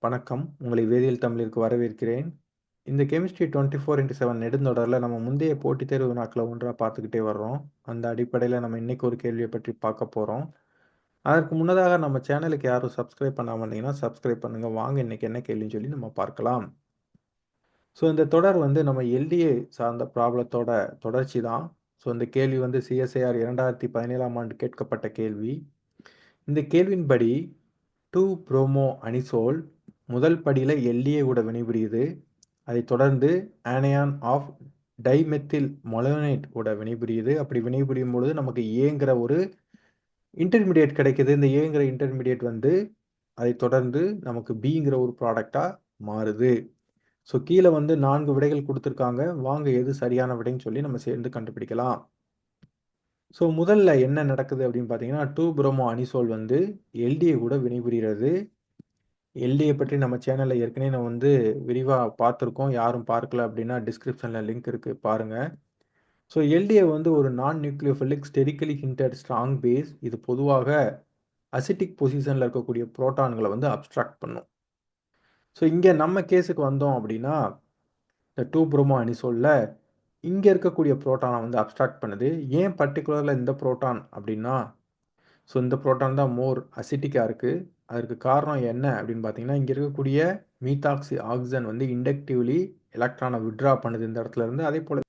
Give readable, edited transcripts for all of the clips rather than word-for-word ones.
வணக்கம். உங்களை வேதியியல் தமிழிற்கு வரவேற்கிறேன். இந்த கெமிஸ்ட்ரி 24x7 நெடுந்தொடரில் நம்ம முந்தைய போட்டித் தேர்வு நாட்களை ஒன்றா பார்த்துக்கிட்டே வர்றோம். அந்த அடிப்படையில் நம்ம இன்னைக்கு ஒரு கேள்வியை பற்றி பார்க்க போகிறோம். அதற்கு முன்னதாக நம்ம சேனலுக்கு யாரும் சப்ஸ்கிரைப் பண்ணாமல் இருந்தீங்கன்னா சப்ஸ்கிரைப் பண்ணுங்கள். வாங்க இன்னைக்கு என்ன கேள்வின்னு சொல்லி நம்ம பார்க்கலாம். ஸோ இந்த தொடர் வந்து நம்ம எல்டிஏ சார்ந்த ப்ராப்ளத்தோட தொடர்ச்சி தான். ஸோ இந்த கேள்வி வந்து சிஎஸ்ஐஆர் 2017ஆம் ஆண்டு கேட்கப்பட்ட கேள்வி. இந்த கேள்வியின்படி 2-புரோமோ அனிசோல் முதல் படியில் எல்டிஏ கூட வினைபுரியுது. அதை தொடர்ந்து ஆனையான் ஆஃப் டைமெத்தில் மொலோனேட் கூட வினைபுரியுது. அப்படி வினைபுரியும் பொழுது நமக்கு ஏங்கிற ஒரு இன்டர்மீடியேட் கிடைக்குது. இந்த ஏங்கிற இன்டர்மீடியேட் வந்து அதை தொடர்ந்து நமக்கு பிங்கிற ஒரு ப்ராடக்டாக மாறுது. ஸோ கீழே வந்து 4 விடைகள் கொடுத்துருக்காங்க. வாங்க எது சரியான விடைன்னு சொல்லி நம்ம சேர்ந்து கண்டுபிடிக்கலாம். ஸோ முதல்ல என்ன நடக்குது அப்படின்னு பார்த்தீங்கன்னா 2-புரோமோ அனிசோல் வந்து எல்டிஏ கூட வினைபுரிகிறது. எல்டிஏ பற்றி நம்ம சேனலில் ஏற்கனவே நம்ம வந்து விரிவாக பார்த்துருக்கோம். யாரும் பார்க்கல அப்படின்னா டிஸ்கிரிப்ஷனில் லிங்க் இருக்குது, பாருங்கள். ஸோ எல்டிஏ வந்து ஒரு நான் நியூக்ளியோஃபிலிக் ஸ்டெரிக்கலி ஹிண்டட் ஸ்ட்ராங் பேஸ். இது பொதுவாக அசிட்டிக் பொசிஷனில் இருக்கக்கூடிய புரோட்டான்களை வந்து அப்ஸ்ட்ராக்ட் பண்ணும். ஸோ இங்கே நம்ம கேஸுக்கு வந்தோம் அப்படின்னா இந்த 2-புரோமோ அனிசோலில் இங்கே இருக்கக்கூடிய புரோட்டானை வந்து அப்ஸ்ட்ராக்ட் பண்ணுது. ஏன் பர்டிகுலரில் இந்த புரோட்டான் அப்படின்னா, ஸோ இந்த புரோட்டான் தான் மோர் அசிட்டிக்காக இருக்குது. அதற்கு காரணம் என்ன அப்படின்னு பார்த்தீங்கன்னா, இங்கே இருக்கக்கூடிய மீத்தாக்சி ஆக்சிஜன் வந்து இண்டக்டிவ்லி எலக்ட்ரானை விட்ரா பண்ணுது இந்த இடத்துல இருந்து. அதே போல்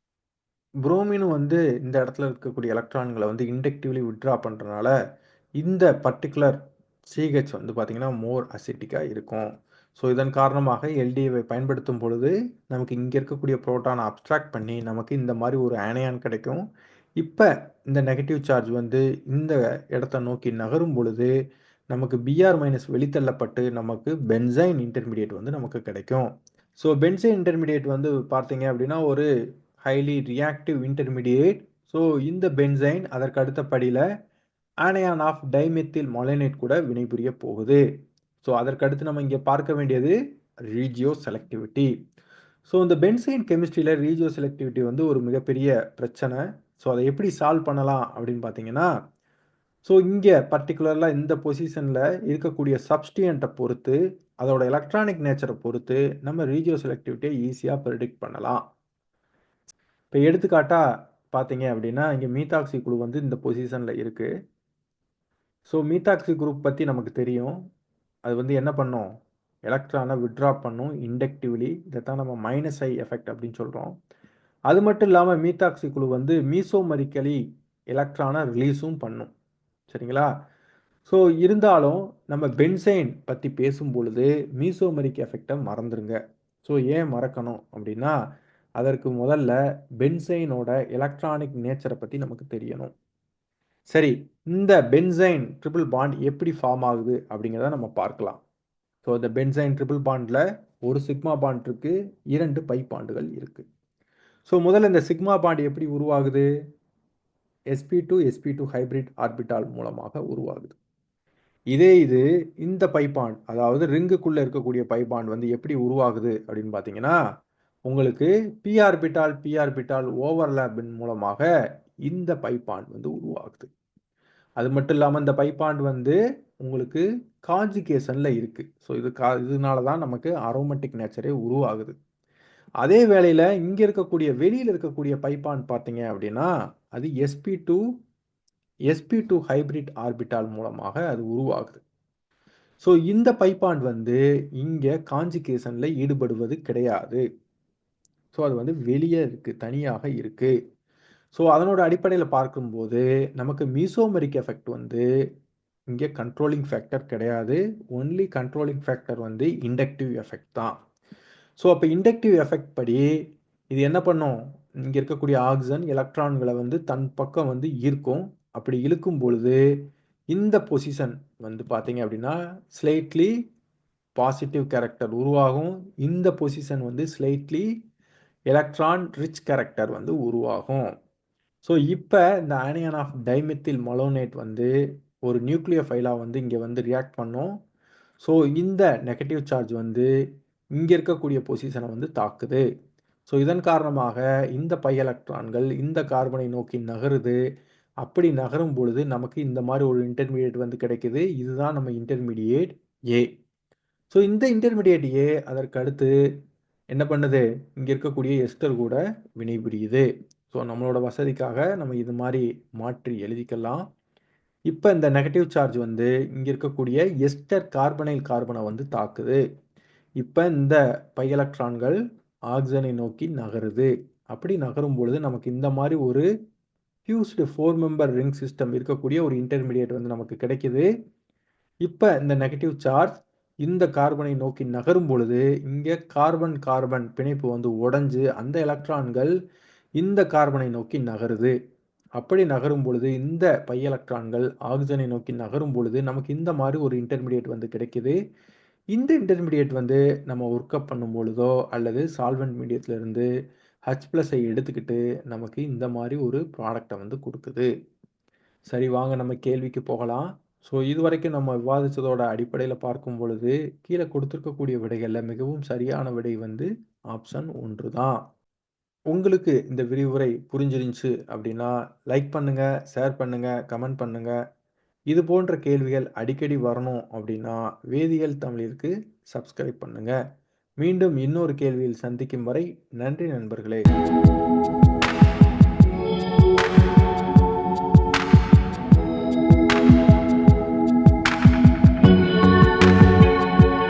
புரோமினும் வந்து இந்த இடத்துல இருக்கக்கூடிய எலக்ட்ரான்களை வந்து இண்டக்டிவ்லி விட்ரா பண்ணுறதுனால இந்த பர்டிகுலர் சிஹெச் வந்து பார்த்திங்கன்னா மோர் அசிட்டிக்காக இருக்கும். ஸோ இதன் காரணமாக எல்டிஏவை பயன்படுத்தும் பொழுது நமக்கு இங்கே இருக்கக்கூடிய புரோட்டானை அப்ஸ்ட்ராக்ட் பண்ணி நமக்கு இந்த மாதிரி ஒரு ஆனையான் கிடைக்கும். இப்போ இந்த நெகட்டிவ் சார்ஜ் வந்து இந்த இடத்த நோக்கி நகரும் பொழுது நமக்கு பிஆர் மைனஸ் வெளித்தள்ளப்பட்டு நமக்கு பென்சைன் இன்டர்மீடியேட் வந்து நமக்கு கிடைக்கும். ஸோ பென்சைன் இன்டர்மீடியேட் வந்து பார்த்தீங்க அப்படின்னா ஒரு ஹைலி ரியாக்டிவ் இன்டர்மீடியேட். ஸோ இந்த பென்சைன் அதற்கு அடுத்த படியில் ஆனையான் ஆஃப் டைமெத்தில் மொலோனேட் கூட வினைபுரிய போகுது. ஸோ அதற்கடுத்து நம்ம இங்கே பார்க்க வேண்டியது ரீஜியோ செலக்டிவிட்டி. ஸோ இந்த பென்சைன் கெமிஸ்ட்ரியில் ரீஜியோ செலக்டிவிட்டி வந்து ஒரு மிகப்பெரிய பிரச்சனை. ஸோ அதை எப்படி சால்வ் பண்ணலாம் அப்படின்னு பார்த்தீங்கன்னா, ஸோ இங்கே பர்டிகுலராக இந்த பொசிஷனில் இருக்கக்கூடிய சப்ஸ்டியண்ட்டை பொறுத்து அதோட எலக்ட்ரானிக் நேச்சரை பொறுத்து நம்ம ரீஜியோ செலக்டிவிட்டியை ஈஸியாக ப்ரெடிக்ட் பண்ணலாம். இப்போ எடுத்துக்காட்டாக பார்த்தீங்க அப்படின்னா இங்கே மீத்தாக்சி குழு வந்து இந்த பொசிஷனில் இருக்குது. ஸோ மீத்தாக்சி குரூப் பற்றி நமக்கு தெரியும். அது வந்து என்ன பண்ணும், எலக்ட்ரானை விட்ரா பண்ணும் இண்டக்டிவ்லி. இதைத்தான் நம்ம மைனஸ் ஐ எஃபெக்ட் அப்படின்னு சொல்கிறோம். அது மட்டும் இல்லாமல் மீத்தாக்சி குழு வந்து மீசோமரிக்கலி எலக்ட்ரானை ரிலீஸும் பண்ணும். சரிங்களா? ஸோ இருந்தாலும் நம்ம பென்சைன் பற்றி பேசும் பொழுது மீசோமரிக் எஃபெக்டை மறந்துடுங்க. ஸோ ஏன் மறக்கணும் அப்படின்னா, அதற்கு முதல்ல பென்சைனோட எலக்ட்ரானிக் நேச்சரை பற்றி நமக்கு தெரியணும். சரி, இந்த பென்சைன் ட்ரிபிள் பாண்ட் எப்படி ஃபார்ம் ஆகுது அப்படிங்கிறத நம்ம பார்க்கலாம். ஸோ இந்த பென்சைன் ட்ரிபிள் பாண்டில் ஒரு சிக்மா பாண்ட் இருக்குது, 2 பை பாண்டுகள் இருக்குது. ஸோ முதல்ல இந்த சிக்மா பாண்ட் எப்படி உருவாகுது, sp2 ஹைபிரிட் ஆர்பிட்டால் மூலமாக உருவாகுது. இது இந்த பை பாண்ட், அதாவது ரிங்குக்குள்ளே இருக்கக்கூடிய பை பாண்ட் வந்து எப்படி உருவாகுது அப்படின்னு பார்த்தீங்கன்னா, உங்களுக்கு p ஆர்பிட்டால் ஓவர்லேப்பின் மூலமாக இந்த பை பாண்ட் வந்து உருவாகுது. அது மட்டும் இல்லாமல் இந்த பை பாண்ட் வந்து உங்களுக்கு கான்ஜுகேஷனில் இருக்குது. ஸோ இதனால தான் நமக்கு அரோமேட்டிக் நேச்சரே உருவாகுது. அதே வேளையில் இங்கே இருக்கக்கூடிய வெளியில் இருக்கக்கூடிய பை பாண்ட் பார்த்தீங்க அப்படின்னா அது sp2 ஹைபிரிட் ஆர்பிட்டால் மூலமாக அது உருவாகுது. ஸோ இந்த பை பாண்ட் வந்து இங்கே கான்ஜுகேஷனில் ஈடுபடுவது கிடையாது. ஸோ அது வந்து வெளியே இருக்குது, தனியாக இருக்குது. ஸோ அதனோட அடிப்படையில் பார்க்கும்போது நமக்கு மீசோமெரிக் எஃபெக்ட் வந்து இங்கே கண்ட்ரோலிங் ஃபேக்டர் கிடையாது. ஒன்லி கண்ட்ரோலிங் ஃபேக்டர் வந்து இண்டக்டிவ் எஃபெக்ட் தான். ஸோ அப்போ இண்டக்டிவ் எஃபெக்ட் படி இது என்ன பண்ணும், இங்கே இருக்கக்கூடிய ஆக்சிஜன் எலக்ட்ரான்களை வந்து தன் பக்கம் வந்து ஈர்க்கும். அப்படி இழுக்கும் பொழுது இந்த பொசிஷன் வந்து பார்த்தீங்க அப்படின்னா ஸ்லைட்லி பாசிட்டிவ் கேரக்டர் உருவாகும். இந்த பொசிஷன் வந்து ஸ்லைட்லி எலக்ட்ரான் ரிச் கேரக்டர் வந்து உருவாகும். ஸோ இப்போ இந்த ஆனியன் ஆஃப் டைமெத்தில் மொலோனேட் வந்து ஒரு நியூக்ளியோஃபைலாக வந்து இங்கே வந்து ரியாக்ட் பண்ணும். ஸோ இந்த நெகட்டிவ் சார்ஜ் வந்து இங்கே இருக்கக்கூடிய பொசிஷனை வந்து தாக்குது. ஸோ இதன் காரணமாக இந்த பை எலக்ட்ரான்கள் இந்த கார்பனை நோக்கி நகருது. அப்படி நகரும் பொழுது நமக்கு இந்த மாதிரி ஒரு இன்டர்மீடியேட் வந்து கிடைக்குது. இதுதான் நம்ம இன்டர்மீடியேட் ஏ. ஸோ இந்த இன்டர்மீடியேட் ஏ அதற்கு அடுத்து என்ன பண்ணுது? இங்க இருக்கக்கூடிய எஸ்டர் கூட வினைபுரியுது. ஸோ நம்மளோட வசதிக்காக நம்ம இது மாதிரி மாற்றி எழுதிக்கலாம். இப்ப இந்த நெகட்டிவ் சார்ஜ் வந்து இங்க இருக்கக்கூடிய எஸ்டர் கார்பனைல் கார்பனை வந்து தாக்குது. இப்ப இந்த பை எலக்ட்ரான்கள் ஆக்ஸிஜனை நோக்கி நகருது. அப்படி நகரும் பொழுது நமக்கு இந்த மாதிரி ஒரு ஃபியூஸ்டு 4 மெம்பர் ரிங் சிஸ்டம் இருக்கக்கூடிய ஒரு இன்டர்மீடியேட் வந்து நமக்கு கிடைக்குது. இப்ப இந்த நெகட்டிவ் சார்ஜ் இந்த கார்பனை நோக்கி நகரும் பொழுது இங்க கார்பன் கார்பன் பிணைப்பு வந்து உடைஞ்சு அந்த எலக்ட்ரான்கள் இந்த கார்பனை நோக்கி நகருது. அப்படி நகரும் பொழுது இந்த பை எலக்ட்ரான்கள் ஆக்ஸிஜனை நோக்கி நகரும் பொழுது நமக்கு இந்த மாதிரி ஒரு இன்டர்மீடியேட் வந்து கிடைக்குது. இந்த இன்டர்மீடியேட் வந்து நம்ம ஒர்க் அப் பண்ணும் பொழுதோ அல்லது சால்வெண்ட் மீடியத்துல இருந்து H+ எடுத்துக்கிட்டு நமக்கு இந்த மாதிரி ஒரு ப்ராடக்டை வந்து கொடுக்குது. சரி, வாங்க நம்ம கேள்விக்கு போகலாம். ஸோ இதுவரைக்கும் நம்ம விவாதிச்சதோட அடிப்படையில் பார்க்கும் பொழுது கீழே கொடுத்துருக்கக்கூடிய விடைகளில் மிகவும் சரியான விடை வந்து ஆப்ஷன் 1 தான். உங்களுக்கு இந்த விரிவுரை புரிஞ்சிருந்துச்சு அப்படின்னா லைக் பண்ணுங்க, ஷேர் பண்ணுங்க, கமெண்ட் பண்ணுங்க. இது போன்ற கேள்விகள் அடிக்கடி வரணும் அப்படின்னா வேதியியல் தமிழிற்கு சப்ஸ்கிரைப் பண்ணுங்க. மீண்டும் இன்னொரு கேள்வியில் சந்திக்கும் வரை நன்றி நண்பர்களே.